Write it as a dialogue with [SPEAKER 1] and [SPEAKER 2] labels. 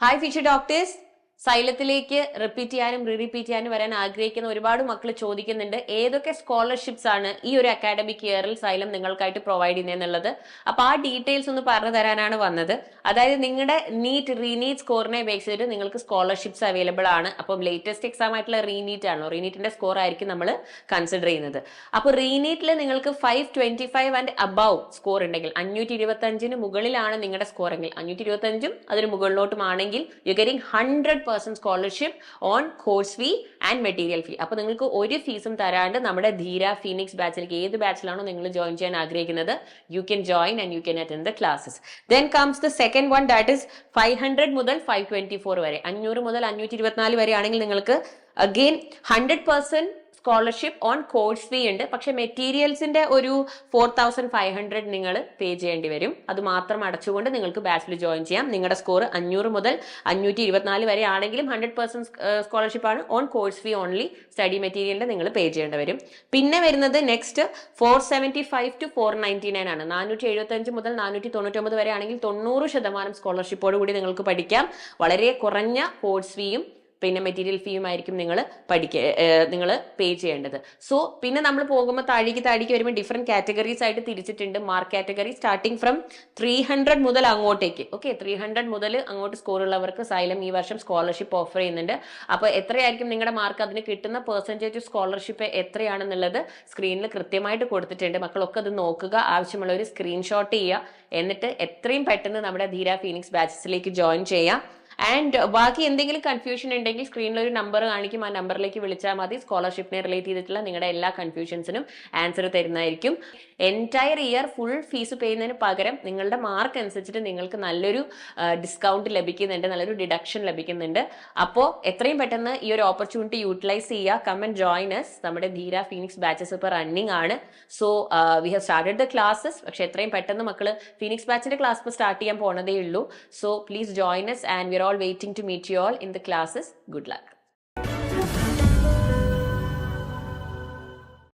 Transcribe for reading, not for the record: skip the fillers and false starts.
[SPEAKER 1] Hi future doctors. സൈലത്തിലേക്ക് repeat ചെയ്യാനും റീറിപ്പീറ്റ് ചെയ്യാനും വരാൻ ആഗ്രഹിക്കുന്ന ഒരുപാട് മക്കൾ ചോദിക്കുന്നുണ്ട് ഏതൊക്കെ സ്കോളർഷിപ്സ് ആണ് ഈ ഒരു അക്കാഡമിക് ഇയറിൽ സൈലം നിങ്ങൾക്കായിട്ട് പ്രൊവൈഡ് ചെയ്യുന്നതെന്നുള്ളത്. അപ്പൊ ആ ഡീറ്റെയിൽസ് ഒന്ന് പറഞ്ഞു തരാനാണ് വന്നത്. അതായത് നിങ്ങളുടെ നീറ്റ് റീനീറ്റ് സ്കോറിനെ ബേസ് ചെയ്തിട്ട് നിങ്ങൾക്ക് സ്കോളർഷിപ്സ് അവൈലബിൾ ആണ്. അപ്പം ലേറ്റസ്റ്റ് എക്സാം ആയിട്ടുള്ള റീനീറ്റ് ആണോ, റീനീറ്റിന്റെ സ്കോർ ആയിരിക്കും നമ്മൾ കൺസിഡർ ചെയ്യുന്നത്. അപ്പോൾ റീനീറ്റിൽ നിങ്ങൾക്ക് 525 ആൻഡ് അബവ് സ്കോർ ഉണ്ടെങ്കിൽ 525 മുകളിലാണ് നിങ്ങളുടെ സ്കോർ എങ്കിൽ 525 അതിന് മുകളിലോട്ടും ആണെങ്കിൽ you getting 100% scholarship on course fee and material fee. അപ്പൊ നിങ്ങൾക്ക് ഒരു ഫീസും തരാണ്ട് നമ്മുടെ ധീര ഫീനിക്സ് ബാച്ചിലേക്ക് ഏത് ബാച്ചിലാണോ നിങ്ങൾ ജോയിൻ ചെയ്യാൻ ആഗ്രഹിക്കുന്നത് you can join and you can attend the classes. Then comes the second one, that is 500 മുതൽ 524 വരെ, 500 മുതൽ 524 വരെ ആണെങ്കിൽ നിങ്ങൾക്ക് അഗെയിൻ 100% സ്കോളർഷിപ്പ് ഓൺ കോഴ്സ് ഫീ ഉണ്ട്. പക്ഷെ മെറ്റീരിയൽസിന്റെ ഒരു 4500 നിങ്ങൾ പേ ചെയ്യേണ്ടി വരും. അത് മാത്രം അടച്ചുകൊണ്ട് നിങ്ങൾക്ക് ബാച്ചിൽ ജോയിൻ ചെയ്യാം. നിങ്ങളുടെ സ്കോർ 500 മുതൽ 524 വരെ ആണെങ്കിലും 100% സ്കോളർഷിപ്പ് ആണ്. On course fee only study മെറ്റീരിയലിന്റെ നിങ്ങൾ പേ ചെയ്യേണ്ടി വരും. പിന്നെ വരുന്നത് നെക്സ്റ്റ് 475 to 499 ആണ്. 475 മുതൽ 499 വരെ ആണെങ്കിൽ 90% സ്കോളർഷിപ്പോട് കൂടി നിങ്ങൾക്ക് പഠിക്കാം. വളരെ കുറഞ്ഞ കോഴ്സ് ഫീയും പിന്നെ മെറ്റീരിയൽ ഫീയും ആയിരിക്കും നിങ്ങൾ നിങ്ങൾ പേ ചെയ്യേണ്ടത്. സോ പിന്നെ നമ്മൾ പോകുമ്പോൾ താഴേക്ക് വരുമ്പോൾ ഡിഫറെന്റ് കാറ്റഗറീസ് ആയിട്ട് തിരിച്ചിട്ടുണ്ട്. മാർക്ക് കാറ്റഗറി സ്റ്റാർട്ടിങ് ഫ്രം 300 മുതൽ അങ്ങോട്ടേക്ക്. ഓക്കെ, 300 മുതൽ അങ്ങോട്ട് സ്കോർ ഉള്ളവർക്ക് സൈലം ഈ വർഷം സ്കോളർഷിപ്പ് ഓഫർ ചെയ്യുന്നുണ്ട്. അപ്പോൾ എത്രയായിരിക്കും നിങ്ങളുടെ മാർക്ക്, അതിന് കിട്ടുന്ന പെർസെൻറ്റേജ് സ്കോളർഷിപ്പ് എത്രയാണെന്നുള്ളത് സ്ക്രീനിൽ കൃത്യമായിട്ട് കൊടുത്തിട്ടുണ്ട്. മക്കളൊക്കെ അത് നോക്കുക, ആവശ്യമുള്ള ഒരു സ്ക്രീൻഷോട്ട് ചെയ്യുക, എന്നിട്ട് എത്രയും പെട്ടെന്ന് നമ്മുടെ ധീര ഫീനിക്സ് ബാച്ചസിലേക്ക് ജോയിൻ ചെയ്യാം. ആൻഡ് ബാക്കി എന്തെങ്കിലും കൺഫ്യൂഷൻ ഉണ്ടെങ്കിൽ സ്ക്രീനിൽ ഒരു നമ്പർ കാണിക്കും, ആ നമ്പറിലേക്ക് വിളിച്ചാൽ മതി. സ്കോളർഷിപ്പിനെ റിലേറ്റ് ചെയ്തിട്ടുള്ള നിങ്ങളുടെ എല്ലാ കൺഫ്യൂഷൻസിനും ആൻസർ തരുന്നതായിരിക്കും. എൻറ്റയർ ഇയർ ഫുൾ ഫീസ് ചെയ്യുന്നതിന് പകരം നിങ്ങളുടെ മാർക്ക് അനുസരിച്ചിട്ട് നിങ്ങൾക്ക് നല്ലൊരു ഡിസ്കൗണ്ട് ലഭിക്കുന്നുണ്ട്, നല്ലൊരു ഡിഡക്ഷൻ ലഭിക്കുന്നുണ്ട്. അപ്പോൾ എത്രയും പെട്ടെന്ന് ഈ ഒരു ഓപ്പർച്യൂണിറ്റി യൂട്ടിലൈസ് ചെയ്യുക. Come and join us. നമ്മുടെ ധീര ഫീനിക്സ് ബാച്ചസ് ഇപ്പോൾ റണ്ണിങ് ആണ്. So we have started the classes. പക്ഷെ എത്രയും പെട്ടെന്ന് മക്കൾ ഫീനിക്സ് ബാച്ചിന്റെ ക്ലാസ് ഇപ്പോൾ സ്റ്റാർട്ട് ചെയ്യാൻ പോണതേ ഉള്ളൂ. So please join us and we are all waiting to meet you all in the classes. Good luck.